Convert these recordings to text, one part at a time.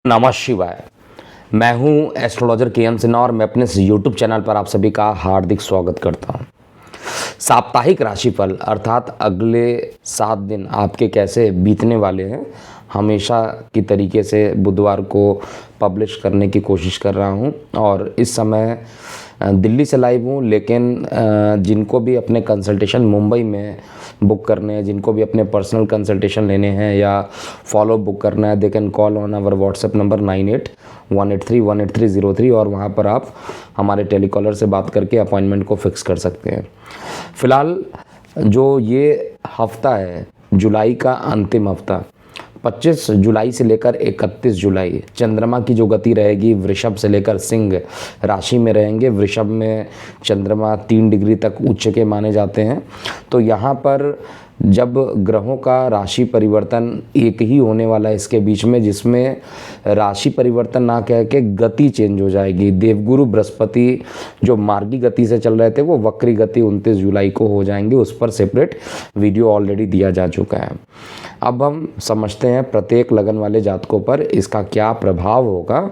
नमः शिवाय। मैं हूं एस्ट्रोलॉजर के एम सिन्हा और मैं अपने इस यूट्यूब चैनल पर आप सभी का हार्दिक स्वागत करता हूं। साप्ताहिक राशिफल अर्थात अगले 7 दिन आपके कैसे बीतने वाले हैं, हमेशा की तरीके से बुधवार को पब्लिश करने की कोशिश कर रहा हूं। और इस समय दिल्ली से लाइव हूँ, लेकिन जिनको भी अपने कंसल्टेशन मुंबई में बुक करने हैं, जिनको भी अपने पर्सनल कंसल्टेशन लेने हैं या फॉलो बुक करना है, they can call on our WhatsApp number 9818318303 और वहाँ पर आप हमारे टेलीकॉलर से बात करके अपॉइंटमेंट को फिक्स कर सकते हैं। फ़िलहाल जो ये हफ्ता है, जुलाई का अंतिम हफ्ता, 25 जुलाई से लेकर 31 जुलाई चंद्रमा की जो गति रहेगी, वृषभ से लेकर सिंह राशि में रहेंगे। वृषभ में चंद्रमा 3 डिग्री तक उच्च के माने जाते हैं। तो यहाँ पर जब ग्रहों का राशि परिवर्तन एक ही होने वाला है इसके बीच में, जिसमें राशि परिवर्तन ना कह के गति चेंज हो जाएगी। देवगुरु बृहस्पति जो मार्गी गति से चल रहे थे वो वक्री गति 29 जुलाई को हो जाएंगे। उस पर सेपरेट वीडियो ऑलरेडी दिया जा चुका है। अब हम समझते हैं प्रत्येक लगन वाले जातकों पर इसका क्या प्रभाव होगा,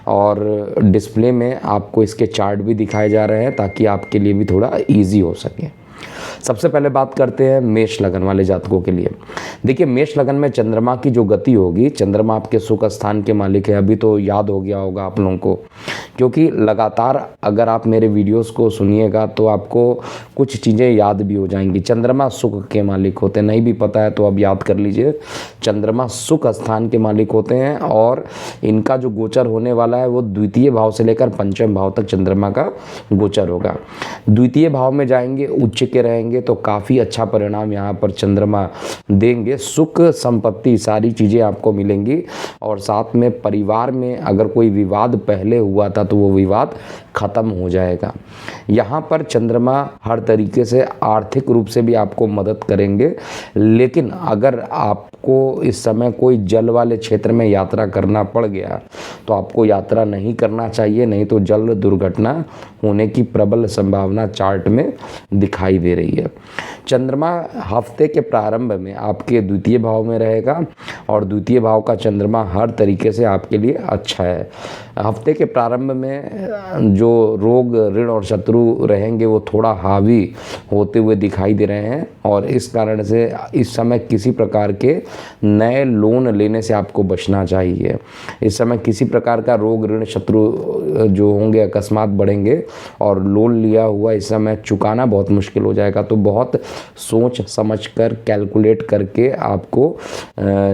और डिस्प्ले में आपको इसके चार्ट भी दिखाए जा रहे हैं ताकि आपके लिए भी थोड़ा ईजी हो सके। सबसे पहले बात करते हैं मेष लगन वाले जातकों के लिए। देखिए, मेष लगन में चंद्रमा की जो गति होगी, चंद्रमा आपके सुख स्थान के मालिक है। अभी तो याद हो गया होगा आप लोगों को, क्योंकि लगातार अगर आप मेरे वीडियोस को सुनिएगा तो आपको कुछ चीज़ें याद भी हो जाएंगी। चंद्रमा सुख के मालिक होते हैं, नहीं भी पता है तो अब याद कर लीजिए। चंद्रमा सुख स्थान के मालिक होते हैं और इनका जो गोचर होने वाला है वो द्वितीय भाव से लेकर पंचम भाव तक चंद्रमा का गोचर होगा। द्वितीय भाव में जाएंगे, उच्च के रहेंगे, तो काफ़ी अच्छा परिणाम यहाँ पर चंद्रमा देंगे। सुख संपत्ति सारी चीज़ें आपको मिलेंगी और साथ में परिवार में अगर कोई विवाद पहले हुआ था तो वो विवाद खत्म हो जाएगा। यहाँ पर चंद्रमा हर तरीके से आर्थिक रूप से भी आपको मदद करेंगे, लेकिन अगर आपको इस समय कोई जल वाले क्षेत्र में यात्रा करना पड़ गया तो आपको यात्रा नहीं करना चाहिए, नहीं तो जल दुर्घटना होने की प्रबल संभावना चार्ट में दिखाई दे रही है। चंद्रमा हफ्ते के प्रारंभ में आपके द्वितीय भाव में रहेगा और द्वितीय भाव का चंद्रमा हर तरीके से आपके लिए अच्छा है। हफ्ते के प्रारंभ में जो रोग, ऋण और शत्रु रहेंगे वो थोड़ा हावी होते हुए दिखाई दे रहे हैं और इस कारण से इस समय किसी प्रकार के नए लोन लेने से आपको बचना चाहिए। इस समय किसी प्रकार का रोग, ऋण, शत्रु जो होंगे अकस्मात बढ़ेंगे और लोन लिया हुआ इस समय चुकाना बहुत मुश्किल हो जाएगा। तो बहुत सोच समझ कर, कैलकुलेट करके आपको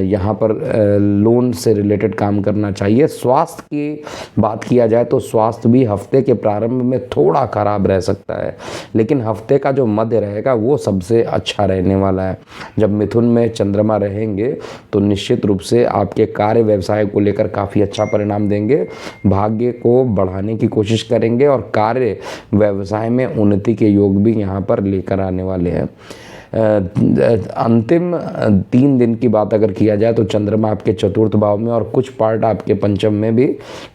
यहाँ पर लोन से रिलेटेड काम करना चाहिए। स्वास्थ्य की बात किया जाए तो स्वास्थ्य भी हफ्ते के प्रारंभ में थोड़ा खराब रह सकता है, लेकिन हफ्ते का जो मध्य रहेगा वो सबसे अच्छा रहने वाला है। जब मिथुन में चंद्रमा रहेंगे तो निश्चित रूप से आपके कार्य व्यवसाय को लेकर काफ़ी अच्छा परिणाम देंगे, भाग्य को बढ़ाने की कोशिश करेंगे और कार्य व्यवसाय में उन्नति के योग भी यहाँ पर लेकर आने वाले हैं। अंतिम 3 दिन की बात अगर किया जाए तो चंद्रमा आपके चतुर्थ भाव में और कुछ पार्ट आपके पंचम में भी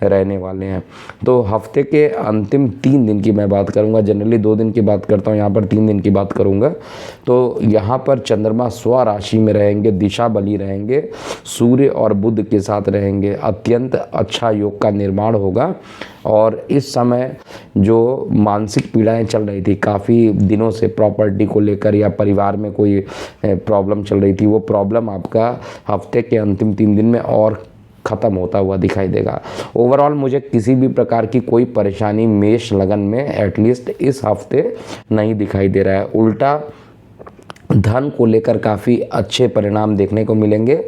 रहने वाले हैं। तो हफ्ते के अंतिम 3 दिन की मैं बात करूंगा, जनरली 2 दिन की बात करता हूं, यहाँ पर 3 दिन की बात करूंगा। तो यहाँ पर चंद्रमा स्व राशि में रहेंगे, दिशा बली रहेंगे, सूर्य और बुध के साथ रहेंगे। अत्यंत अच्छा योग का निर्माण होगा और इस समय जो मानसिक पीड़ाएं चल रही थी काफ़ी दिनों से, प्रॉपर्टी को लेकर या परिवार में कोई प्रॉब्लम चल रही थी, वो प्रॉब्लम आपका हफ्ते के अंतिम 3 दिन में और ख़त्म होता हुआ दिखाई देगा। ओवरऑल मुझे किसी भी प्रकार की कोई परेशानी मेष लगन में एटलीस्ट इस हफ्ते नहीं दिखाई दे रहा है। उल्टा धन को लेकर काफ़ी अच्छे परिणाम देखने को मिलेंगे,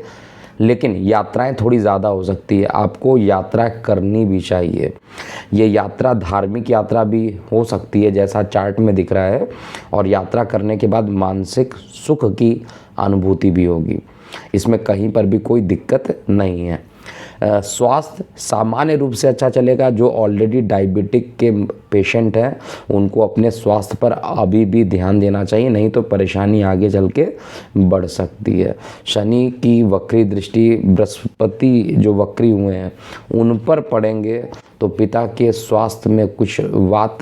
लेकिन यात्राएं थोड़ी ज़्यादा हो सकती है। आपको यात्रा करनी भी चाहिए। ये यात्रा धार्मिक यात्रा भी हो सकती है जैसा चार्ट में दिख रहा है, और यात्रा करने के बाद मानसिक सुख की अनुभूति भी होगी। इसमें कहीं पर भी कोई दिक्कत नहीं है। स्वास्थ्य सामान्य रूप से अच्छा चलेगा। जो ऑलरेडी डायबिटिक के पेशेंट हैं उनको अपने स्वास्थ्य पर अभी भी ध्यान देना चाहिए, नहीं तो परेशानी आगे चल के बढ़ सकती है। शनि की वक्री दृष्टि, बृहस्पति जो वक्री हुए हैं उन पर पड़ेंगे तो पिता के स्वास्थ्य में कुछ वात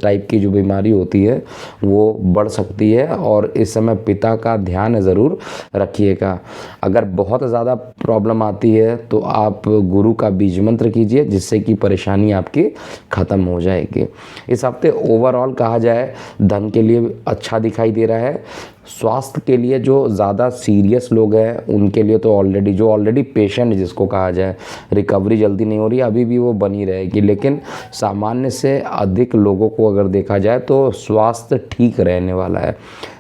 टाइप की जो बीमारी होती है वो बढ़ सकती है, और इस समय पिता का ध्यान ज़रूर रखिएगा। अगर बहुत ज़्यादा प्रॉब्लम आती है तो आप गुरु का बीज मंत्र कीजिए, जिससे कि परेशानी आपकी ख़त्म हो जाएगी। इस हफ्ते ओवरऑल कहा जाए धन के लिए अच्छा दिखाई दे रहा है। स्वास्थ्य के लिए जो ज़्यादा सीरियस लोग हैं उनके लिए तो ऑलरेडी पेशेंट जिसको कहा जाए, रिकवरी जल्दी नहीं हो रही, अभी भी वो बनी रहेगी, लेकिन सामान्य से अधिक लोगों को अगर देखा जाए तो स्वास्थ्य ठीक रहने वाला है।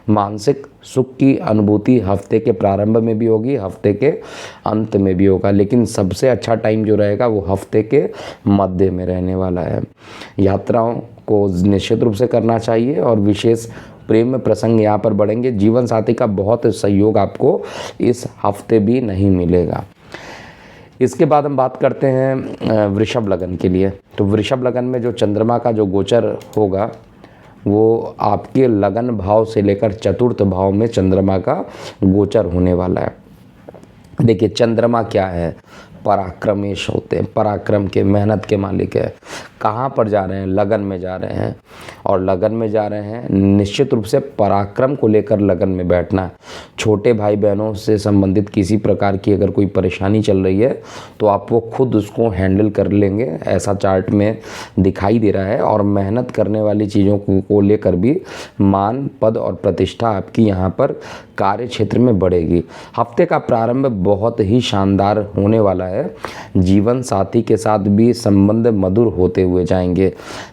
मानसिक सुख की अनुभूति हफ्ते के प्रारंभ में भी होगी, हफ्ते के अंत में भी होगा, लेकिन सबसे अच्छा टाइम जो रहेगा वो हफ्ते के मध्य में रहने वाला है। यात्राओं को निश्चित रूप से करना चाहिए, और विशेष प्रेम प्रसंग यहाँ पर बढ़ेंगे। जीवन साथी का बहुत सहयोग आपको इस हफ्ते भी नहीं मिलेगा। इसके बाद हम बात करते हैं वृषभ लगन के लिए। तो वृषभ लगन में जो चंद्रमा का जो गोचर होगा वो आपके लगन भाव से लेकर चतुर्थ भाव में चंद्रमा का गोचर होने वाला है। देखिए चंद्रमा क्या है, पराक्रमेश होते हैं, पराक्रम के, मेहनत के मालिक है। कहाँ पर जा रहे हैं, लगन में जा रहे हैं, और लगन में जा रहे हैं निश्चित रूप से पराक्रम को लेकर लगन में बैठना। छोटे भाई बहनों से संबंधित किसी प्रकार की अगर कोई परेशानी चल रही है तो आप वो खुद उसको हैंडल कर लेंगे, ऐसा चार्ट में दिखाई दे रहा है। और मेहनत करने वाली चीज़ों को लेकर भी मान, पद और प्रतिष्ठा आपकी यहाँ पर कार्य क्षेत्र में बढ़ेगी। हफ्ते का प्रारंभ बहुत ही शानदार होने वाला है। जीवन साथी के साथ भी संबंध मधुर होते हुए जाएंगे।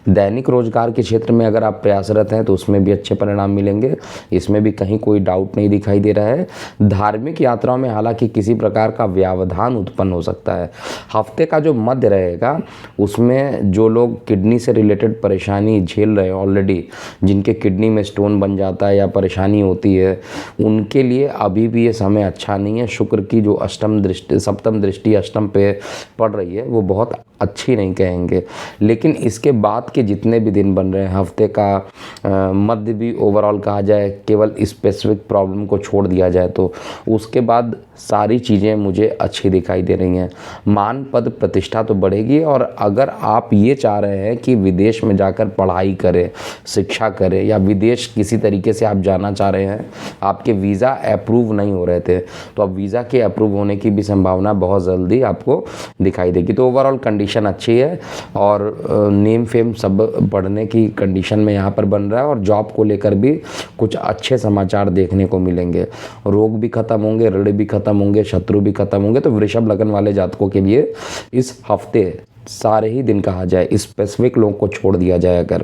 दैनिक रोजगार के क्षेत्र में अगर आप प्रयासरत हैं तो उसमें भी अच्छे परिणाम मिलेंगे, इसमें भी कहीं कोई डाउट नहीं दिखाई दे रहा है। धार्मिक यात्राओं में हालांकि किसी प्रकार का व्यवधान उत्पन्न हो सकता है। हफ्ते का जो मध्य रहेगा उसमें जो लोग किडनी से रिलेटेड परेशानी झेल रहे हैं ऑलरेडी, जिनके किडनी में स्टोन बन जाता है या परेशानी होती है, उनके लिए अभी भी ये समय अच्छा नहीं है। शुक्र की जो सप्तम दृष्टि अष्टम पे पड़ रही है वो बहुत अच्छी नहीं कहेंगे, लेकिन इसके बाद के जितने भी दिन बन रहे हैं, हफ्ते का मध्य भी ओवरऑल कहा जाए, केवल स्पेसिफिक प्रॉब्लम को छोड़ दिया जाए तो उसके बाद सारी चीज़ें मुझे अच्छी दिखाई दे रही हैं। मान, पद, प्रतिष्ठा तो बढ़ेगी, और अगर आप ये चाह रहे हैं कि विदेश में जाकर पढ़ाई करें, शिक्षा करें, या विदेश किसी तरीके से आप जाना चाह रहे हैं, आपके वीज़ा अप्रूव नहीं हो रहे थे, तो अब वीज़ा के अप्रूव होने की भी संभावना बहुत जल्दी आपको दिखाई देगी। तो ओवरऑल कंडीशन अच्छी है, और नेम फेम सब बढ़ने की कंडीशन में यहाँ पर बन रहा है, और जॉब को लेकर भी कुछ अच्छे समाचार देखने को मिलेंगे। रोग भी खत्म होंगे, ऋण भी खत्म होंगे, शत्रु भी खत्म होंगे। तो वृषभ लगन वाले जातकों के लिए इस हफ्ते सारे ही दिन कहा जाए, स्पेसिफिक लोगों को छोड़ दिया जाए, अगर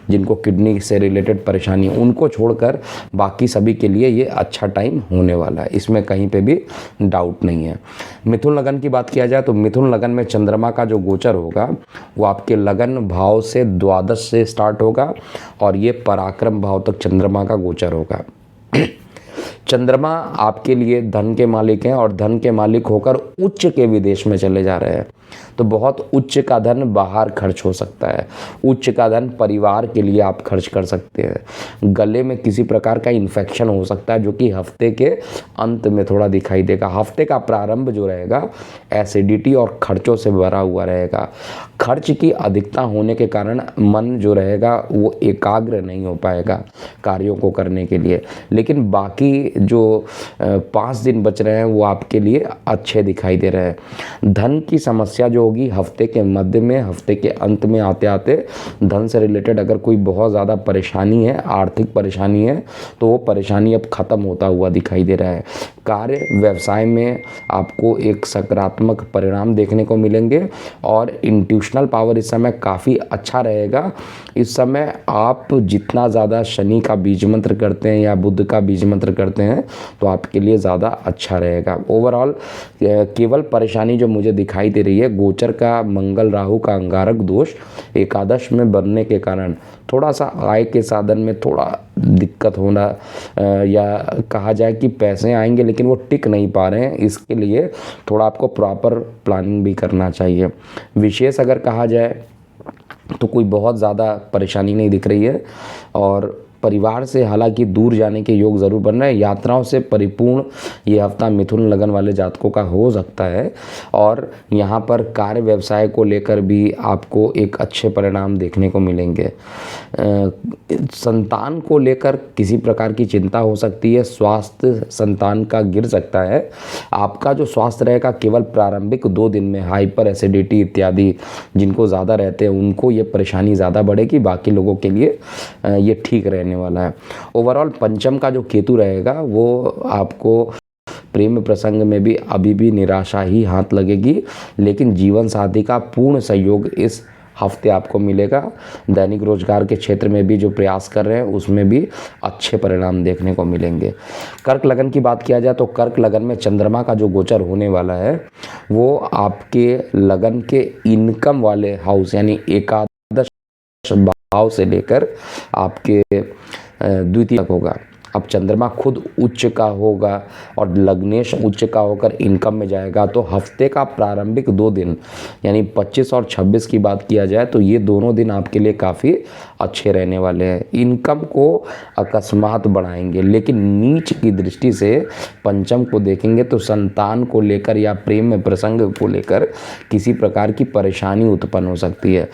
जिनको किडनी से रिलेटेड परेशानी है उनको छोड़कर बाकी सभी के लिए ये अच्छा टाइम होने वाला है, इसमें कहीं पे भी डाउट नहीं है। मिथुन लगन की बात किया जाए तो मिथुन लगन में चंद्रमा का जो गोचर होगा वो आपके लगन भाव से द्वादश से स्टार्ट होगा, और ये पराक्रम भाव तक चंद्रमा का गोचर होगा। चंद्रमा आपके लिए धन के मालिक हैं, और धन के मालिक होकर उच्च के विदेश में चले जा रहे हैं, तो बहुत उच्च का धन बाहर खर्च हो सकता है। उच्च का धन परिवार के लिए आप खर्च कर सकते हैं। गले में किसी प्रकार का इन्फेक्शन हो सकता है जो कि हफ्ते के अंत में थोड़ा दिखाई देगा। हफ्ते का प्रारंभ जो रहेगा एसिडिटी और खर्चों से भरा हुआ रहेगा। खर्च की अधिकता होने के कारण मन जो रहेगा वो एकाग्र नहीं हो पाएगा कार्यों को करने के लिए, लेकिन बाकी जो 5 दिन बच रहे हैं वो आपके लिए अच्छे दिखाई दे रहे हैं। धन की समस्या जो होगी हफ्ते के मध्य में, हफ्ते के अंत में आते आते धन से रिलेटेड अगर कोई बहुत ज़्यादा परेशानी है, आर्थिक परेशानी है, तो वो परेशानी अब ख़त्म होता हुआ दिखाई दे रहा है। कार्य व्यवसाय में आपको एक सकारात्मक परिणाम देखने को मिलेंगे, और इंट्यूशनल पावर इस समय काफ़ी अच्छा रहेगा। इस समय आप जितना ज़्यादा शनि का बीज मंत्र करते हैं या बुध का बीज मंत्र करते हैं तो आपके लिए ज़्यादा अच्छा रहेगा। ओवरऑल केवल परेशानी जो मुझे दिखाई दे रही है, गोचर का मंगल राहु का अंगारक दोष एकादश में बनने के कारण थोड़ा सा आय के साधन में थोड़ा दिक्कत होना, या कहा जाए कि पैसे आएंगे लेकिन वो टिक नहीं पा रहे हैं, इसके लिए थोड़ा आपको प्रॉपर प्लानिंग भी करना चाहिए। विशेष अगर कहा जाए तो कोई बहुत ज़्यादा परेशानी नहीं दिख रही है, और परिवार से हालांकि दूर जाने के योग ज़रूर बन रहे हैं। यात्राओं से परिपूर्ण ये हफ्ता मिथुन लगन वाले जातकों का हो सकता है और यहाँ पर कार्य व्यवसाय को लेकर भी आपको एक अच्छे परिणाम देखने को मिलेंगे। संतान को लेकर किसी प्रकार की चिंता हो सकती है। स्वास्थ्य संतान का गिर सकता है। आपका जो स्वास्थ्य रहेगा केवल प्रारंभिक 2 दिन में हाइपर एसिडिटी इत्यादि जिनको ज़्यादा रहते हैं उनको ये परेशानी ज़्यादा बढ़ेगी, बाकी लोगों के लिए ये ठीक रहने वाला है। ओवरऑल पंचम का जो केतु रहेगा वो आपको प्रेम प्रसंग में भी अभी भी निराशा ही हाथ लगेगी, लेकिन जीवन साथी का पूर्ण सहयोग इस हफ्ते आपको मिलेगा। दैनिक रोजगार के क्षेत्र में भी जो प्रयास कर रहे हैं उसमें भी अच्छे परिणाम देखने को मिलेंगे। कर्क लगन की बात किया जाए तो कर्क लगन में चंद्रमा का जो गोचर होने वाला है वो आपके लगन के इनकम वाले हाउस यानी एकादश भाव से लेकर आपके द्वितीय तक होगा। अब चंद्रमा खुद उच्च का होगा और लग्नेश उच्च का होकर इनकम में जाएगा, तो हफ्ते का प्रारंभिक 2 दिन यानी 25 और 26 की बात किया जाए तो ये दोनों दिन आपके लिए काफ़ी अच्छे रहने वाले हैं। इनकम को अकस्मात बढ़ाएंगे, लेकिन नीच की दृष्टि से पंचम को देखेंगे तो संतान को लेकर या प्रेम में प्रसंग को लेकर किसी प्रकार की परेशानी उत्पन्न हो सकती है।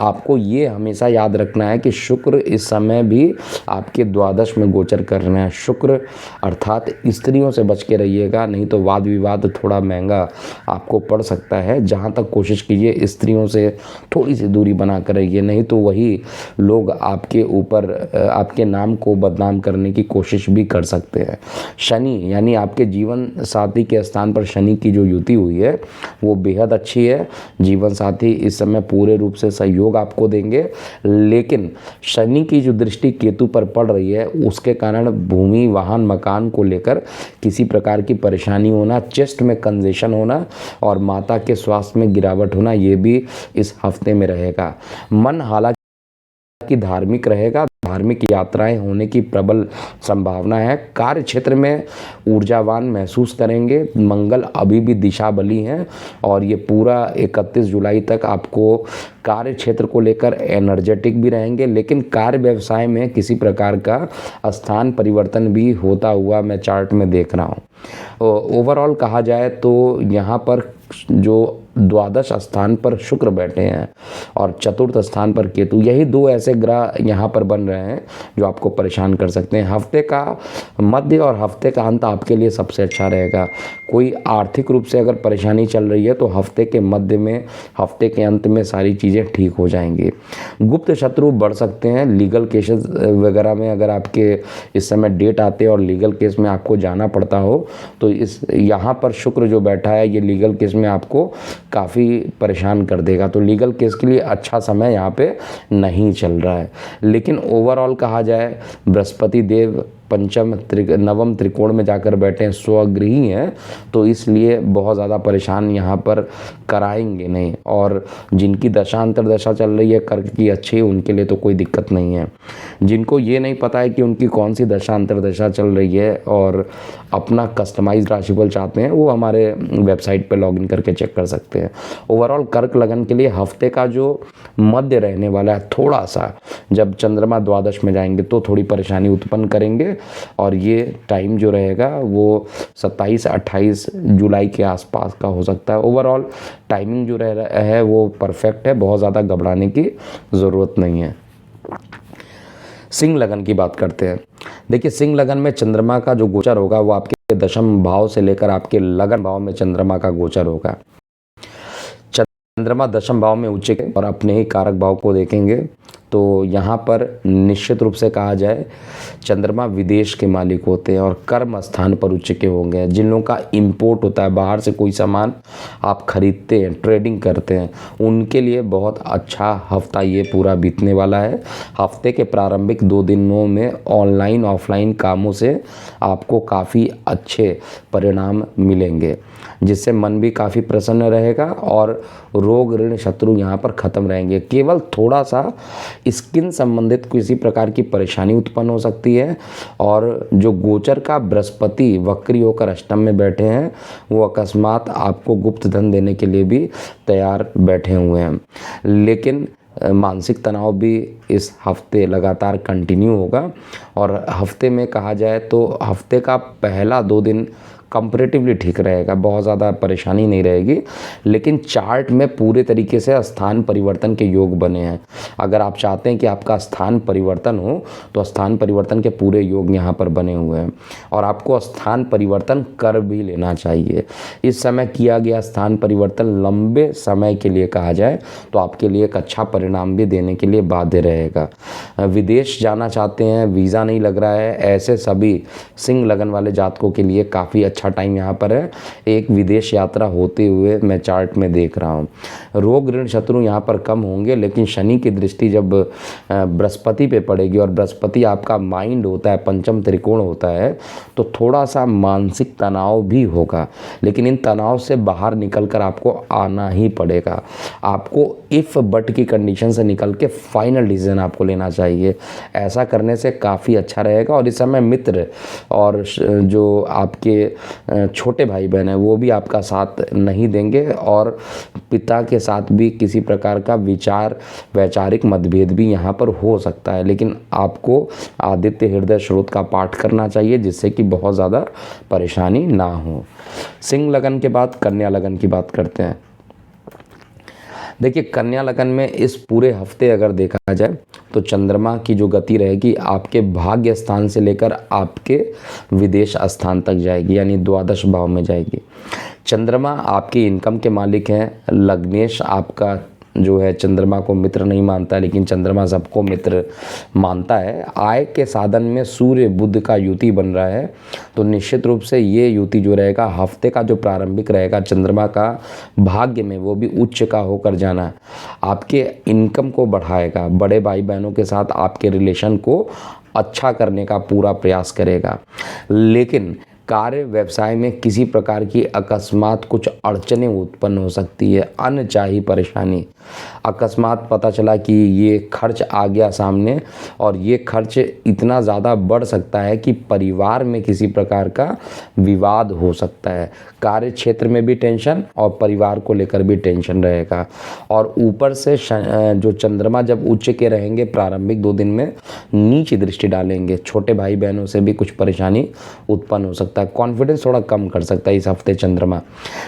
आपको ये हमेशा याद रखना है कि शुक्र इस समय भी आपके द्वादश में गोचर करना है। शुक्र अर्थात स्त्रियों से बच के रहिएगा, नहीं तो वाद विवाद थोड़ा महंगा आपको पड़ सकता है। जहाँ तक कोशिश कीजिए स्त्रियों से थोड़ी सी दूरी बना कर रहिए, नहीं तो वही लोग आपके ऊपर आपके नाम को बदनाम करने की कोशिश भी कर सकते हैं। शनि यानी आपके जीवन साथी के स्थान पर शनि की जो युति हुई है वो बेहद अच्छी है। जीवन साथी इस समय पूरे रूप से सहयोग आपको देंगे, लेकिन शनि की जो दृष्टि केतु पर पड़ रही है उसके कारण भूमि वाहन मकान को लेकर किसी प्रकार की परेशानी होना, चेस्ट में कंजेशन होना और माता के स्वास्थ्य में गिरावट होना ये भी इस हफ्ते में रहेगा। मन हालांकि धार्मिक रहेगा, धार्मिक यात्राएं होने की प्रबल संभावना है। कार्य क्षेत्र में ऊर्जावान महसूस करेंगे। मंगल अभी भी दिशा बली हैं और ये पूरा 31 जुलाई तक आपको कार्य क्षेत्र को लेकर एनर्जेटिक भी रहेंगे, लेकिन कार्य व्यवसाय में किसी प्रकार का स्थान परिवर्तन भी होता हुआ मैं चार्ट में देख रहा हूँ। ओवरऑल कहा जाए तो यहाँ पर जो द्वादश स्थान पर शुक्र बैठे हैं और चतुर्थ स्थान पर केतु, यही 2 ऐसे ग्रह यहाँ पर बन रहे हैं जो आपको परेशान कर सकते हैं। हफ्ते का मध्य और हफ्ते का अंत आपके लिए सबसे अच्छा रहेगा। कोई आर्थिक रूप से अगर परेशानी चल रही है तो हफ्ते के मध्य में, हफ्ते के अंत में सारी चीज़ें ठीक हो जाएंगी। गुप्त शत्रु बढ़ सकते हैं। लीगल केसेस वगैरह में अगर आपके इस समय डेट आते हैं और लीगल केस में आपको जाना पड़ता हो तो इस यहाँ पर शुक्र जो बैठा है ये लीगल केस में आपको काफ़ी परेशान कर देगा। तो लीगल केस के लिए अच्छा समय यहाँ पे नहीं चल रहा है। लेकिन ओवरऑल कहा जाए बृहस्पति देव पंचम नवम त्रिकोण में जाकर बैठे हैं, स्वगृही हैं, तो इसलिए बहुत ज़्यादा परेशान यहाँ पर कराएंगे नहीं। और जिनकी दशा अंतर्दशा चल रही है कर्क की अच्छी, उनके लिए तो कोई दिक्कत नहीं है। जिनको ये नहीं पता है कि उनकी कौन सी दशा अंतर्दशा चल रही है और अपना कस्टमाइज्ड राशिफल चाहते हैं, वो हमारे वेबसाइट पर लॉगिन करके चेक कर सकते हैं। ओवरऑल कर्क लगन के लिए हफ्ते का जो मध्य रहने वाला है, थोड़ा सा जब चंद्रमा द्वादश में जाएंगे तो थोड़ी परेशानी उत्पन्न करेंगे और ये टाइम जो रहेगा वो 27-28 जुलाई के आसपास का हो सकता है। ओवरऑल टाइमिंग जो रह रहा है वो परफेक्ट है, बहुत ज़्यादा घबराने की ज़रूरत नहीं है। सिंह लगन की बात करते हैं। देखिए सिंह लगन में चंद्रमा का जो गोचर होगा वो आपके दशम भाव से लेकर आपके लगन भाव में चंद्रमा का गोचर होगा। चंद्रमा दशम भाव में उच्च और अपने ही कारक भाव को देखेंगे तो यहाँ पर निश्चित रूप से कहा जाए चंद्रमा विदेश के मालिक होते हैं और कर्म स्थान पर उच्च के होंगे। जिन लोगों का इंपोर्ट होता है, बाहर से कोई सामान आप खरीदते हैं, ट्रेडिंग करते हैं, उनके लिए बहुत अच्छा हफ्ता ये पूरा बीतने वाला है। हफ्ते के प्रारंभिक 2 दिनों में ऑनलाइन ऑफलाइन कामों से आपको काफ़ी अच्छे परिणाम मिलेंगे, जिससे मन भी काफ़ी प्रसन्न रहेगा और रोग ऋण शत्रु यहाँ पर ख़त्म रहेंगे। केवल थोड़ा सा स्किन संबंधित किसी प्रकार की परेशानी उत्पन्न हो सकती है और जो गोचर का बृहस्पति वक्री होकर अष्टम में बैठे हैं वो अकस्मात आपको गुप्त धन देने के लिए भी तैयार बैठे हुए हैं। लेकिन मानसिक तनाव भी इस हफ्ते लगातार कंटिन्यू होगा। और हफ्ते में कहा जाए तो हफ्ते का पहला 2 दिन कंपैरेटिवली ठीक रहेगा, बहुत ज़्यादा परेशानी नहीं रहेगी। लेकिन चार्ट में पूरे तरीके से स्थान परिवर्तन के योग बने हैं। अगर आप चाहते हैं कि आपका स्थान परिवर्तन हो तो स्थान परिवर्तन के पूरे योग यहाँ पर बने हुए हैं और आपको स्थान परिवर्तन कर भी लेना चाहिए। इस समय किया गया स्थान परिवर्तन लंबे समय के लिए कहा जाए तो आपके लिए एक अच्छा परिणाम भी देने के लिए बाध्य रहेगा। विदेश जाना चाहते हैं, वीज़ा नहीं लग रहा है, ऐसे सभी सिंह लगन वाले जातकों के लिए काफ़ी अच्छा टाइम यहाँ पर है। एक विदेश यात्रा होते हुए मैं चार्ट में देख रहा हूँ। रोग ऋण शत्रु यहाँ पर कम होंगे, लेकिन शनि की दृष्टि जब बृहस्पति पे पड़ेगी और बृहस्पति आपका माइंड होता है, पंचम त्रिकोण होता है, तो थोड़ा सा मानसिक तनाव भी होगा। लेकिन इन तनाव से बाहर निकल कर आपको आना ही पड़ेगा। आपको इफ़ बट की कंडीशन से निकल के फाइनल डिसीजन आपको लेना चाहिए। ऐसा करने से काफ़ी अच्छा रहेगा। और इस समय मित्र और जो आपके छोटे भाई बहन हैं वो भी आपका साथ नहीं देंगे और पिता के साथ भी किसी प्रकार का वैचारिक मतभेद भी यहाँ पर हो सकता है। लेकिन आपको आदित्य हृदय स्रोत का पाठ करना चाहिए जिससे कि बहुत ज़्यादा परेशानी ना हो। सिंह लगन के बाद कन्या लगन की बात करते हैं। देखिए, कन्या लगन में इस पूरे हफ्ते अगर देखा जाए तो चंद्रमा की जो गति रहेगी आपके भाग्य स्थान से लेकर आपके विदेश स्थान तक जाएगी, यानी द्वादश भाव में जाएगी। चंद्रमा आपकी इनकम के मालिक हैं। लग्नेश आपका जो है चंद्रमा को मित्र नहीं मानता, लेकिन चंद्रमा सबको मित्र मानता है। आय के साधन में सूर्य बुध का युति बन रहा है, तो निश्चित रूप से ये युति जो रहेगा हफ्ते का जो प्रारंभिक रहेगा चंद्रमा का भाग्य में, वो भी उच्च का होकर जाना आपके इनकम को बढ़ाएगा। बड़े भाई बहनों के साथ आपके रिलेशन को अच्छा करने का पूरा प्रयास करेगा। लेकिन कार्य व्यवसाय में किसी प्रकार की अकस्मात कुछ अड़चनें उत्पन्न हो सकती है, अनचाही परेशानी। अकस्मात पता चला कि ये खर्च आ गया सामने और ये खर्च इतना ज़्यादा बढ़ सकता है कि परिवार में किसी प्रकार का विवाद हो सकता है। कार्य क्षेत्र में भी टेंशन और परिवार को लेकर भी टेंशन रहेगा। और ऊपर से जो चंद्रमा जब उच्च के रहेंगे प्रारंभिक 2 दिन में नीच दृष्टि डालेंगे, छोटे भाई बहनों से भी कुछ परेशानी उत्पन्न हो सकता है। कॉन्फिडेंस थोड़ा कम कर सकता है इस हफ्ते चंद्रमा।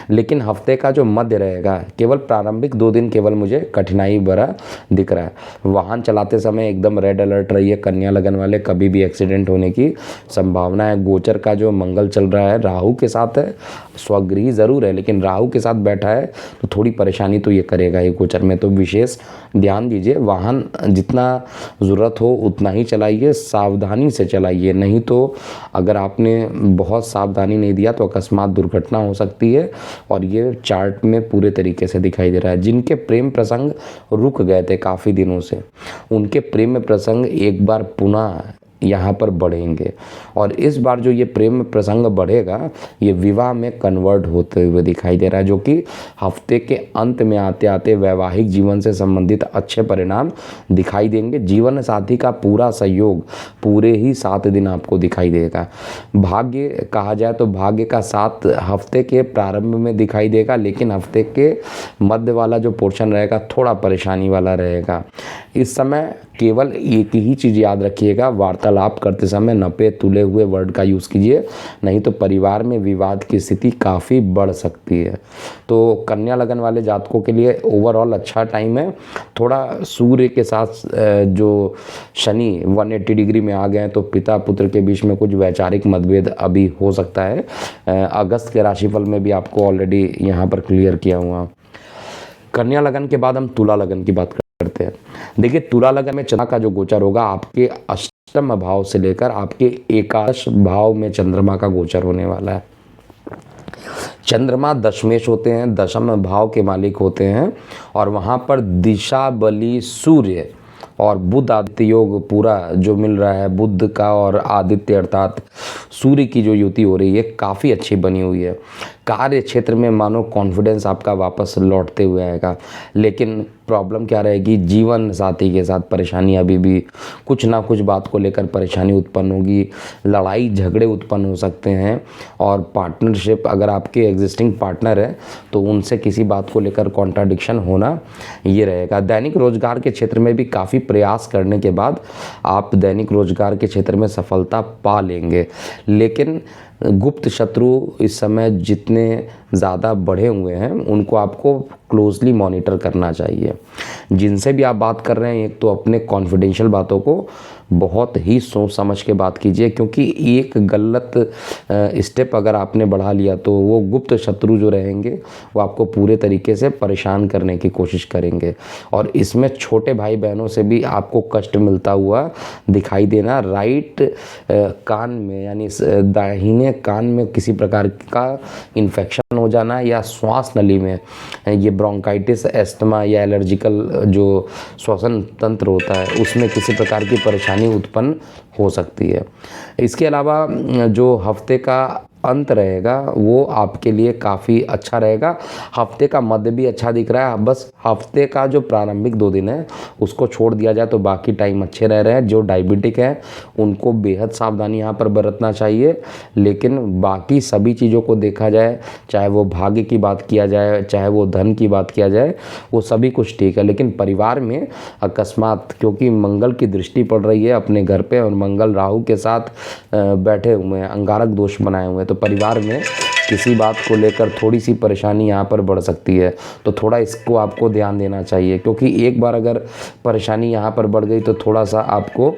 लेकिन हफ्ते का जो मध्य रहेगा केवल प्रारंभिक 2 दिन केवल मुझे कठिनाई भरा दिख रहा है। वाहन चलाते समय एकदम रेड अलर्ट रहिए कन्या लगन वाले, कभी भी एक्सीडेंट होने की संभावना है। गोचर का जो मंगल चल रहा है राहु के साथ है, स्वगृही ज़रूर है लेकिन राहु के साथ बैठा है तो थोड़ी परेशानी तो ये करेगा ये गोचर में, तो विशेष ध्यान दीजिए। वाहन जितना ज़रूरत हो उतना ही चलाइए, सावधानी से चलाइए, नहीं तो अगर आपने बहुत सावधानी नहीं दिया तो अकस्मात दुर्घटना हो सकती है। और ये चार्ट में पूरे तरीके से दिखाई दे रहा है। जिनके प्रेम प्रसंग रुक गए थे काफ़ी दिनों से, उनके प्रेम प्रसंग एक बार पुनः यहाँ पर बढ़ेंगे। और इस बार जो ये प्रेम प्रसंग बढ़ेगा ये विवाह में कन्वर्ट होते हुए दिखाई दे रहा है, जो कि हफ्ते के अंत में आते आते वैवाहिक जीवन से संबंधित अच्छे परिणाम दिखाई देंगे। जीवन साथी का पूरा सहयोग पूरे ही 7 दिन आपको दिखाई देगा। भाग्य कहा जाए तो भाग्य का साथ हफ्ते के प्रारंभ में दिखाई देगा, लेकिन हफ्ते के मध्य वाला जो पोर्शन रहेगा थोड़ा परेशानी वाला रहेगा। इस समय केवल एक ही चीज़ याद रखिएगा, वार्तालाप करते समय नपे तुले हुए वर्ड का यूज़ कीजिए, नहीं तो परिवार में विवाद की स्थिति काफ़ी बढ़ सकती है। तो कन्या लगन वाले जातकों के लिए ओवरऑल अच्छा टाइम है। थोड़ा सूर्य के साथ जो शनि 180 डिग्री में आ गए हैं तो पिता पुत्र के बीच में कुछ वैचारिक मतभेद अभी हो सकता है। अगस्त के राशिफल में भी आपको ऑलरेडी यहाँ पर क्लियर किया हुआ। कन्या लगन के बाद हम तुला लगन की बात करते हैं। देखिए, तुला लगन में चंद्रमा का जो गोचर होगा आपके अष्टम भाव से लेकर आपके एकादश भाव में चंद्रमा का गोचर होने वाला है। चंद्रमा दशमेश होते हैं, दशम भाव के मालिक होते हैं और वहाँ पर दिशा बली सूर्य और बुध आदित्य योग पूरा जो मिल रहा है, बुध का और आदित्य अर्थात सूर्य की जो युति हो रही है काफ़ी अच्छी बनी हुई है। कार्य क्षेत्र में मानो कॉन्फिडेंस आपका वापस लौटते हुए आएगा, लेकिन प्रॉब्लम क्या रहेगी, जीवन साथी के साथ परेशानी, अभी भी कुछ ना कुछ बात को लेकर परेशानी उत्पन्न होगी, लड़ाई झगड़े उत्पन्न हो सकते हैं। और पार्टनरशिप, अगर आपके एग्जिस्टिंग पार्टनर है तो उनसे किसी बात को लेकर कॉन्ट्राडिक्शन होना ये रहेगा। दैनिक रोजगार के क्षेत्र में भी काफ़ी प्रयास करने के बाद आप दैनिक रोजगार के क्षेत्र में सफलता पा लेंगे, लेकिन गुप्त शत्रु इस समय जितने ज़्यादा बढ़े हुए हैं उनको आपको क्लोजली मॉनिटर करना चाहिए। जिनसे भी आप बात कर रहे हैं, एक तो अपने कॉन्फिडेंशियल बातों को बहुत ही सोच समझ के बात कीजिए, क्योंकि एक गलत स्टेप अगर आपने बढ़ा लिया तो वो गुप्त शत्रु जो रहेंगे वो आपको पूरे तरीके से परेशान करने की कोशिश करेंगे। और इसमें छोटे भाई बहनों से भी आपको कष्ट मिलता हुआ दिखाई देना। राइट कान में यानी दाहिने कान में किसी प्रकार का इन्फेक्शन हो जाना, या श्वास नली में ये ब्रोंकाइटिस, एस्थमा या एलर्जिकल जो श्वसन तंत्र होता है उसमें किसी प्रकार की परेशानी उत्पन्न हो सकती है। इसके अलावा जो हफ्ते का अंत रहेगा वो आपके लिए काफ़ी अच्छा रहेगा। हफ्ते का मध्य भी अच्छा दिख रहा है, बस हफ्ते का जो प्रारंभिक 2 दिन है उसको छोड़ दिया जाए तो बाकी टाइम अच्छे रह रहे हैं। जो डायबिटिक है उनको बेहद सावधानी यहाँ पर बरतना चाहिए, लेकिन बाकी सभी चीज़ों को देखा जाए, चाहे वो भाग्य की बात किया जाए, चाहे वो धन की बात किया जाए, वो सभी कुछ ठीक है। लेकिन परिवार में अकस्मात, क्योंकि मंगल की दृष्टि पड़ रही है अपने घर पे और मंगल राहु के साथ बैठे हुए हैं, अंगारक दोष बनाए हुए हैं, तो परिवार में किसी बात को लेकर थोड़ी सी परेशानी यहाँ पर बढ़ सकती है। तो थोड़ा इसको आपको ध्यान देना चाहिए, क्योंकि एक बार अगर परेशानी यहाँ पर बढ़ गई तो थोड़ा सा आपको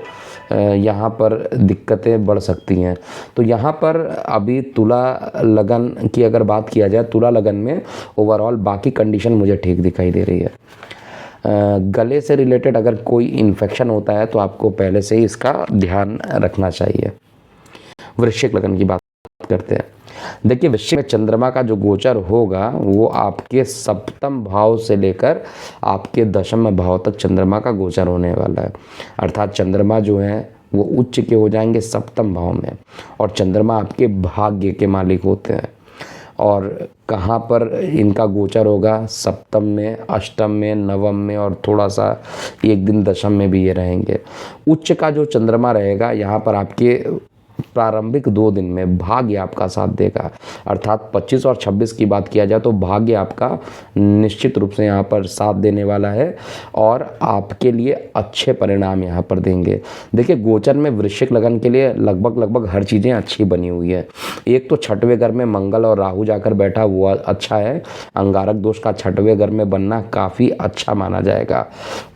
यहाँ पर दिक्कतें बढ़ सकती हैं। तो यहाँ पर अभी तुला लगन की अगर बात किया जाए, तुला लगन में ओवरऑल बाकी कंडीशन मुझे ठीक दिखाई दे रही है। गले से रिलेटेड अगर कोई इन्फेक्शन होता है तो आपको पहले से ही इसका ध्यान रखना चाहिए। वृश्चिक लगन की बात करते हैं। देखिए, वृश्चिक में चंद्रमा का जो गोचर होगा वो आपके सप्तम भाव से लेकर आपके दशम भाव तक चंद्रमा का गोचर होने वाला है। अर्थात चंद्रमा जो है वो उच्च के हो जाएंगे सप्तम भाव में, और चंद्रमा आपके भाग्य के मालिक होते हैं। और कहाँ पर इनका गोचर होगा, सप्तम में, अष्टम में, नवम में, और थोड़ा सा एक दिन दशम में भी ये रहेंगे। उच्च का जो चंद्रमा रहेगा यहाँ पर आपके प्रारंभिक 2 दिन में भाग्य आपका साथ देगा। अर्थात 25 और 26 की बात किया जाए तो भाग्य आपका निश्चित रूप से यहाँ पर साथ देने वाला है और आपके लिए अच्छे परिणाम यहाँ पर देंगे। देखिए, गोचर में वृश्चिक लगन के लिए लगभग हर चीज़ें अच्छी बनी हुई है। एक तो छठवें घर में मंगल और राहु जाकर बैठा हुआ अच्छा है। अंगारक दोष का छठवें घर में बनना काफ़ी अच्छा माना जाएगा।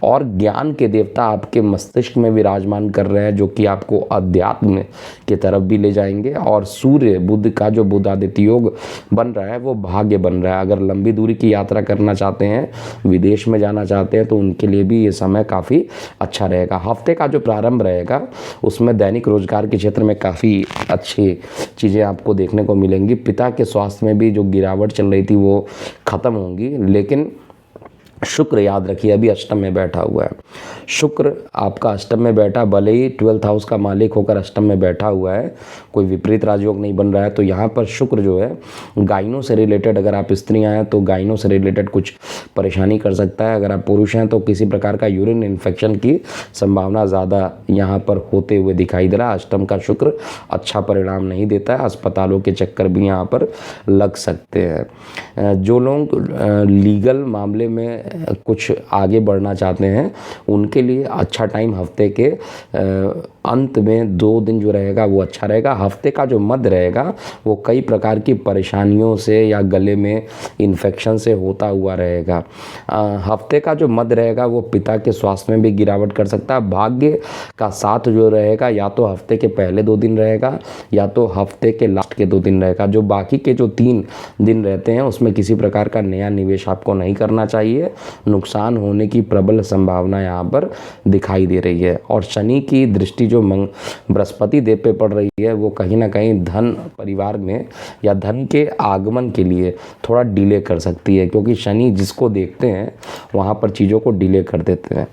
और ज्ञान के देवता आपके मस्तिष्क में विराजमान कर रहे हैं, जो कि आपको अध्यात्म की तरफ भी ले जाएंगे। और सूर्य बुध का जो बुधादित्य योग बन रहा है वो भाग्य बन रहा है। अगर लंबी दूरी की यात्रा करना चाहते हैं, विदेश में जाना चाहते हैं, तो उनके लिए भी ये समय काफ़ी अच्छा रहेगा। हफ्ते का जो प्रारंभ रहेगा उसमें दैनिक रोजगार के क्षेत्र में काफ़ी अच्छी चीज़ें आपको देखने को मिलेंगी। पिता के स्वास्थ्य में भी जो गिरावट चल रही थी वो ख़त्म होंगी। लेकिन शुक्र, याद रखिए, अभी अष्टम में बैठा हुआ है। शुक्र आपका अष्टम में बैठा, भले ही 12th हाउस का मालिक होकर अष्टम में बैठा हुआ है, कोई विपरीत राजयोग नहीं बन रहा है। तो यहाँ पर शुक्र जो है गायनों से रिलेटेड, अगर आप स्त्रियाँ हैं तो गायनों से रिलेटेड कुछ परेशानी कर सकता है। अगर आप पुरुष हैं तो किसी प्रकार का यूरिन इन्फेक्शन की संभावना ज़्यादा यहाँ पर होते हुए दिखाई दे रहा है। अष्टम का शुक्र अच्छा परिणाम नहीं देता है, अस्पतालों के चक्कर भी यहाँ पर लग सकते हैं। जो लोग लीगल मामले में कुछ आगे बढ़ना चाहते हैं उनके लिए अच्छा टाइम हफ्ते के अंत में 2 दिन जो रहेगा वो अच्छा रहेगा। हफ्ते का जो मध्य रहेगा वो कई प्रकार की परेशानियों से या गले में इन्फेक्शन से होता हुआ रहेगा। हफ्ते का जो मध्य रहेगा वो पिता के स्वास्थ्य में भी गिरावट कर सकता है। भाग्य का साथ जो रहेगा या तो हफ्ते के पहले 2 दिन रहेगा या तो हफ्ते के लास्ट के 2 दिन रहेगा। जो बाकी के जो 3 दिन रहते हैं उसमें किसी प्रकार का नया निवेश आपको नहीं करना चाहिए। नुकसान होने की प्रबल संभावना यहाँ पर दिखाई दे रही है। और शनि की दृष्टि जो बृहस्पति देव पे पड़ रही है वो कहीं ना कहीं धन परिवार में या धन के आगमन के लिए थोड़ा डिले कर सकती है, क्योंकि शनि जिसको देखते हैं वहाँ पर चीज़ों को डिले कर देते हैं।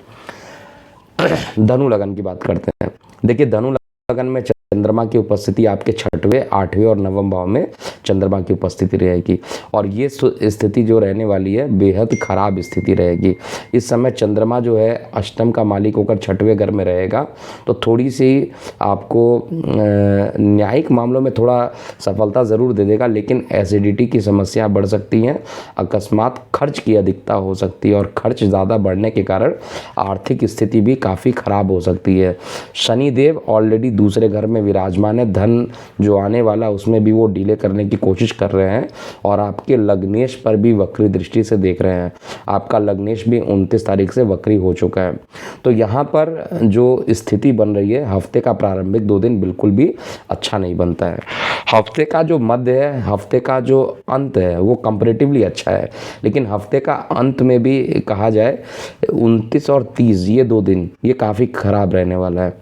धनु लगन की बात करते हैं। देखिए, धनु लगन में चंद्रमा की उपस्थिति आपके 6वें, 8वें और 9वें भाव में चंद्रमा की उपस्थिति रहेगी और ये स्थिति जो रहने वाली है बेहद खराब स्थिति रहेगी। इस समय चंद्रमा जो है अष्टम का मालिक होकर 6वें घर में रहेगा, तो थोड़ी सी आपको न्यायिक मामलों में थोड़ा सफलता ज़रूर दे देगा, लेकिन एसिडिटी की समस्या बढ़ सकती हैं, अकस्मात खर्च की अधिकता हो सकती है और खर्च ज़्यादा बढ़ने के कारण आर्थिक स्थिति भी काफ़ी खराब हो सकती है। शनिदेव ऑलरेडी दूसरे घर में विराजमान है, धन जो आने वाला उसमें भी वो डिले करने की कोशिश कर रहे हैं और आपके लग्नेश पर भी वक्री दृष्टि से देख रहे हैं। आपका लग्नेश भी 29 तारीख से वक्री हो चुका है। तो यहाँ पर जो स्थिति बन रही है, हफ्ते का प्रारंभिक 2 दिन बिल्कुल भी अच्छा नहीं बनता है। हफ्ते का जो मध्य है, हफ्ते का जो अंत है वो कंपैरेटिवली अच्छा है, लेकिन हफ्ते का अंत में भी कहा जाए 29 और 30 ये 2 दिन ये काफ़ी खराब रहने वाला है।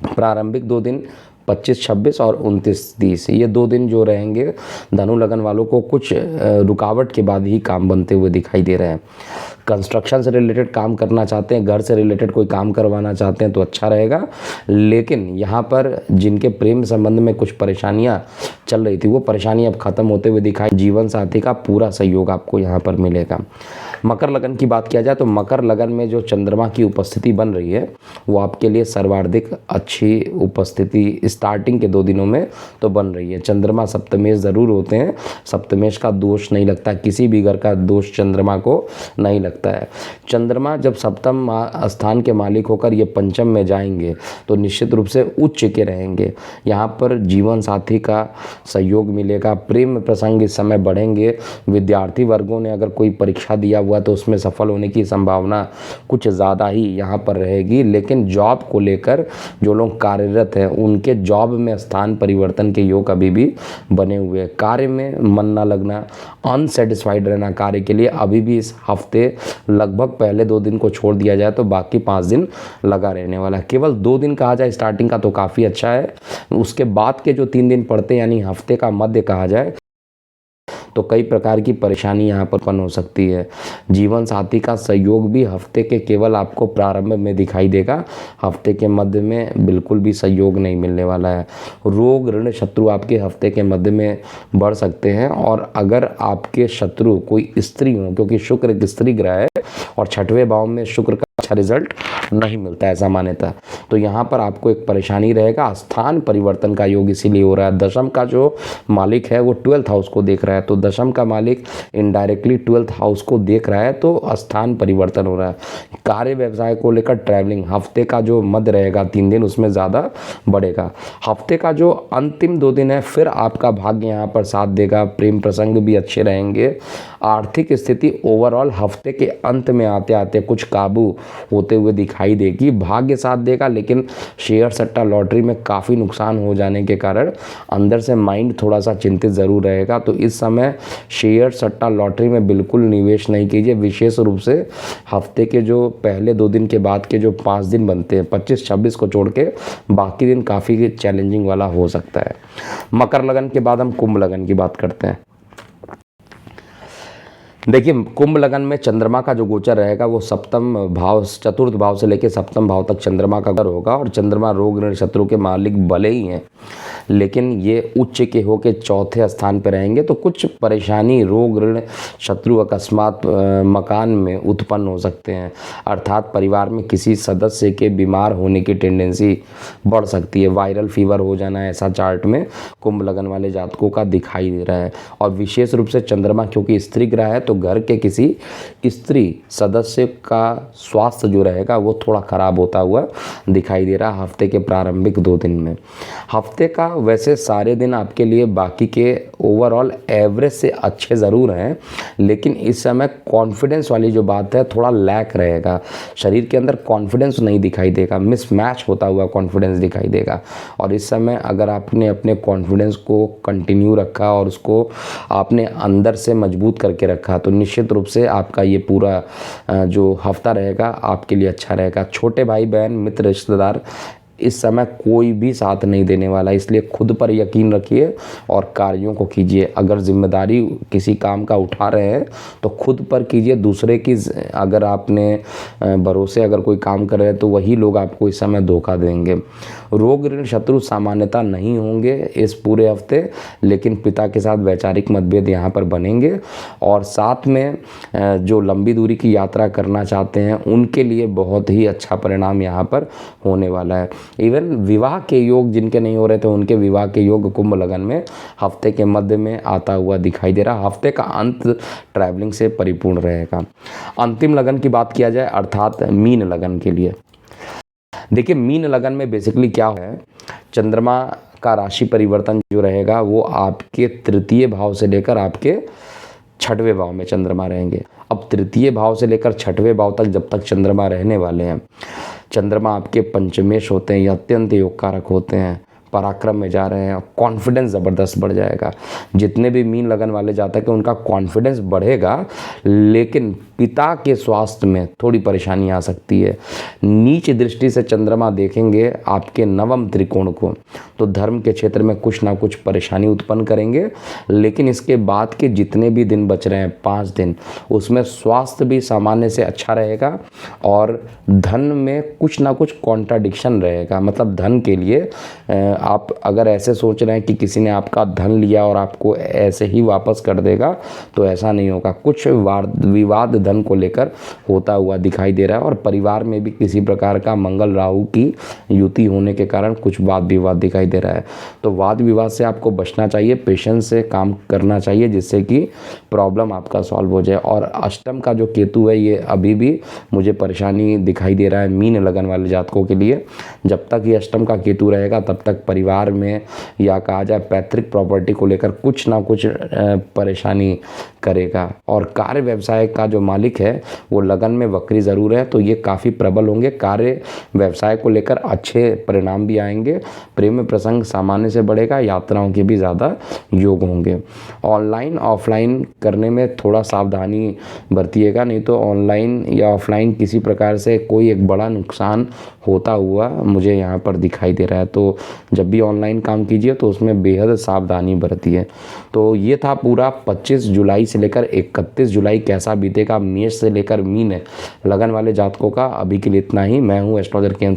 प्रारंभिक 2 दिन 25, 26 और 29, 30 ये 2 दिन जो रहेंगे धनु लगन वालों को कुछ रुकावट के बाद ही काम बनते हुए दिखाई दे रहे हैं। कंस्ट्रक्शन से रिलेटेड काम करना चाहते हैं, घर से रिलेटेड कोई काम करवाना चाहते हैं तो अच्छा रहेगा, लेकिन यहाँ पर जिनके प्रेम संबंध में कुछ परेशानियाँ चल रही थी वो परेशानी अब खत्म होते हुए दिखाई, जीवन साथी का पूरा सहयोग आपको यहाँ पर मिलेगा। मकर लगन की बात किया जाए तो मकर लगन में जो चंद्रमा की उपस्थिति बन रही है वो आपके लिए सर्वाधिक अच्छी उपस्थिति स्टार्टिंग के 2 दिनों में तो बन रही है। चंद्रमा सप्तमेश ज़रूर होते हैं, सप्तमेश का दोष नहीं लगता, किसी भी घर का दोष चंद्रमा को नहीं लगता है। चंद्रमा जब सप्तम स्थान के मालिक होकर ये पंचम में जाएंगे तो निश्चित रूप से उच्च के रहेंगे। यहाँ पर जीवन साथी का सहयोग मिलेगा, प्रेम प्रसंग इस समय बढ़ेंगे। विद्यार्थी वर्गों ने अगर कोई परीक्षा दिया हुआ तो उसमें सफल होने की संभावना कुछ ज़्यादा ही यहाँ पर रहेगी, लेकिन जॉब को लेकर जो लोग कार्यरत हैं उनके जॉब में स्थान परिवर्तन के योग अभी भी बने हुए हैं। कार्य में मन ना लगना, अनसेटिस्फाइड रहना कार्य के लिए अभी भी इस हफ्ते लगभग पहले 2 दिन को छोड़ दिया जाए तो बाकी 5 दिन लगा रहने वाला है। केवल 2 दिन कहा जाए स्टार्टिंग का तो काफ़ी अच्छा है, उसके बाद के जो 3 दिन पड़ते हैं यानी हफ्ते का मध्य कहा जाए तो कई प्रकार की परेशानी यहाँ पर उत्पन्न हो सकती है। जीवन साथी का सहयोग भी हफ्ते के केवल आपको प्रारंभ में दिखाई देगा, हफ्ते के मध्य में बिल्कुल भी सहयोग नहीं मिलने वाला है। रोग ऋण शत्रु आपके हफ्ते के मध्य में बढ़ सकते हैं और अगर आपके शत्रु कोई स्त्री हो, क्योंकि शुक्र एक स्त्री ग्रह है और 6वें भाव में शुक्र का अच्छा रिजल्ट नहीं मिलता है सामान्यतः, तो यहाँ पर आपको एक परेशानी रहेगा। स्थान परिवर्तन का योग इसीलिए हो रहा है। दशम का जो मालिक है वो 12th हाउस को देख रहा है, तो दशम का मालिक इनडायरेक्टली 12th हाउस को देख रहा है तो स्थान परिवर्तन हो रहा है। कार्य व्यवसाय को लेकर ट्रैवलिंग हफ्ते का जो मध्य रहेगा 3 दिन उसमें ज़्यादा बढ़ेगा। हफ्ते का जो अंतिम 2 दिन है फिर आपका भाग्य यहाँ पर साथ देगा, प्रेम प्रसंग भी अच्छे रहेंगे। आर्थिक स्थिति ओवरऑल हफ्ते के अंत में आते आते कुछ काबू होते हुए दिखाई देगी, भाग्य साथ देगा, लेकिन शेयर सट्टा लॉटरी में काफ़ी नुकसान हो जाने के कारण अंदर से माइंड थोड़ा सा चिंतित ज़रूर रहेगा। तो इस समय शेयर सट्टा लॉटरी में बिल्कुल निवेश नहीं कीजिए, विशेष रूप से हफ्ते के जो पहले 2 दिन के बाद के जो 5 दिन बनते हैं 25, 26 को छोड़ के बाकी दिन काफ़ी चैलेंजिंग वाला हो सकता है। मकर लगन के बाद हम कुंभ लगन की बात करते हैं। देखिए कुंभ लगन में चंद्रमा का जो गोचर रहेगा वो सप्तम भाव, चतुर्थ भाव से लेकर सप्तम भाव तक चंद्रमा का घर होगा और चंद्रमा रोग ऋण शत्रु के मालिक भले ही हैं लेकिन ये उच्च के होके 4थे स्थान पर रहेंगे, तो कुछ परेशानी रोग ऋण शत्रु अकस्मात मकान में उत्पन्न हो सकते हैं, अर्थात परिवार में किसी सदस्य के बीमार होने की टेंडेंसी बढ़ सकती है। वायरल फीवर हो जाना ऐसा चार्ट में कुंभ लगन वाले जातकों का दिखाई दे रहा है। और विशेष रूप से चंद्रमा क्योंकि स्त्री ग्रह है तो घर के किसी स्त्री सदस्य का स्वास्थ्य जो रहेगा वो थोड़ा खराब होता हुआ दिखाई दे रहा है हफ्ते के प्रारंभिक 2 दिन में। हफ्ते का वैसे सारे दिन आपके लिए बाकी के ओवरऑल एवरेज से अच्छे ज़रूर हैं, लेकिन इस समय कॉन्फिडेंस वाली जो बात है थोड़ा लैक रहेगा, शरीर के अंदर कॉन्फिडेंस नहीं दिखाई देगा, मिसमैच होता हुआ कॉन्फिडेंस दिखाई देगा। और इस समय अगर आपने अपने कॉन्फिडेंस को कंटिन्यू रखा और उसको आपने अंदर से मजबूत करके रखा तो निश्चित रूप से आपका ये पूरा जो हफ्ता रहेगा आपके लिए अच्छा रहेगा। छोटे भाई बहन मित्र रिश्तेदार इस समय कोई भी साथ नहीं देने वाला, इसलिए खुद पर यकीन रखिए और कार्यों को कीजिए। अगर जिम्मेदारी किसी काम का उठा रहे हैं तो खुद पर कीजिए, दूसरे की अगर आपने भरोसे अगर कोई काम कर रहे हैं तो वही लोग आपको इस समय धोखा देंगे। रोग ऋण शत्रु सामान्यतः नहीं होंगे इस पूरे हफ्ते, लेकिन पिता के साथ वैचारिक मतभेद यहाँ पर बनेंगे। और साथ में जो लंबी दूरी की यात्रा करना चाहते हैं उनके लिए बहुत ही अच्छा परिणाम यहाँ पर होने वाला है। इवन विवाह के योग जिनके नहीं हो रहे थे उनके विवाह के योग कुंभ लगन में हफ्ते के मध्य में आता हुआ दिखाई दे रहा। हफ्ते का अंत ट्रैवलिंग से परिपूर्ण रहेगा। अंतिम लगन की बात किया जाए अर्थात मीन लगन के लिए, देखिए मीन लगन में बेसिकली क्या है, चंद्रमा का राशि परिवर्तन जो रहेगा वो आपके तृतीय भाव से लेकर आपके छठवें भाव में चंद्रमा रहेंगे। अब तृतीय भाव से लेकर छठवें भाव तक जब तक चंद्रमा रहने वाले हैं, चंद्रमा आपके पंचमेश होते हैं, ये अत्यंत योग कारक होते हैं, पराक्रम में जा रहे हैं, कॉन्फिडेंस ज़बरदस्त बढ़ जाएगा। जितने भी मीन लगन वाले जातक हैं उनका कॉन्फिडेंस बढ़ेगा, लेकिन पिता के स्वास्थ्य में थोड़ी परेशानी आ सकती है। नीच दृष्टि से चंद्रमा देखेंगे आपके नवम त्रिकोण को तो धर्म के क्षेत्र में कुछ ना कुछ परेशानी उत्पन्न करेंगे, लेकिन इसके बाद के जितने भी दिन बच रहे हैं 5 दिन, उसमें स्वास्थ्य भी सामान्य से अच्छा रहेगा और धन में कुछ ना कुछ कॉन्ट्राडिक्शन रहेगा। मतलब धन के लिए आप अगर ऐसे सोच रहे हैं कि किसी ने आपका धन लिया और आपको ऐसे ही वापस कर देगा, तो ऐसा नहीं होगा। कुछ विवाद धन को लेकर होता हुआ दिखाई दे रहा है और परिवार में भी किसी प्रकार का मंगल राहु की युति होने के कारण कुछ वाद विवाद दिखाई दे रहा है। तो वाद विवाद से आपको बचना चाहिए, पेशेंस से काम करना चाहिए जिससे कि प्रॉब्लम आपका सॉल्व हो जाए। और अष्टम का जो केतु है ये अभी भी मुझे परेशानी दिखाई दे रहा है मीन लगन वाले जातकों के लिए। जब तक ये अष्टम का केतु रहेगा तब तक परिवार में या कहा जाए पैतृक प्रॉपर्टी को लेकर कुछ ना कुछ परेशानी करेगा। और कार्य व्यवसाय का जो मालिक है वो लगन में वक्री ज़रूर है, तो ये काफ़ी प्रबल होंगे। कार्य व्यवसाय को लेकर अच्छे परिणाम भी आएंगे, प्रेम प्रसंग सामान्य से बढ़ेगा, यात्राओं के भी ज़्यादा योग होंगे। ऑनलाइन ऑफलाइन करने में थोड़ा सावधानी बरतिएगा, नहीं तो ऑनलाइन या ऑफलाइन किसी प्रकार से कोई एक बड़ा नुकसान होता हुआ मुझे यहाँ पर दिखाई दे रहा है। तो जब भी ऑनलाइन काम कीजिए तो उसमें बेहद सावधानी बरतिए। तो ये था पूरा 25 जुलाई से लेकर 31 जुलाई कैसा बीतेगा मेष से लेकर मीन लगन वाले जातकों का। अभी के लिए इतना ही। मैं हूँ एस्ट्रोलॉजर के एम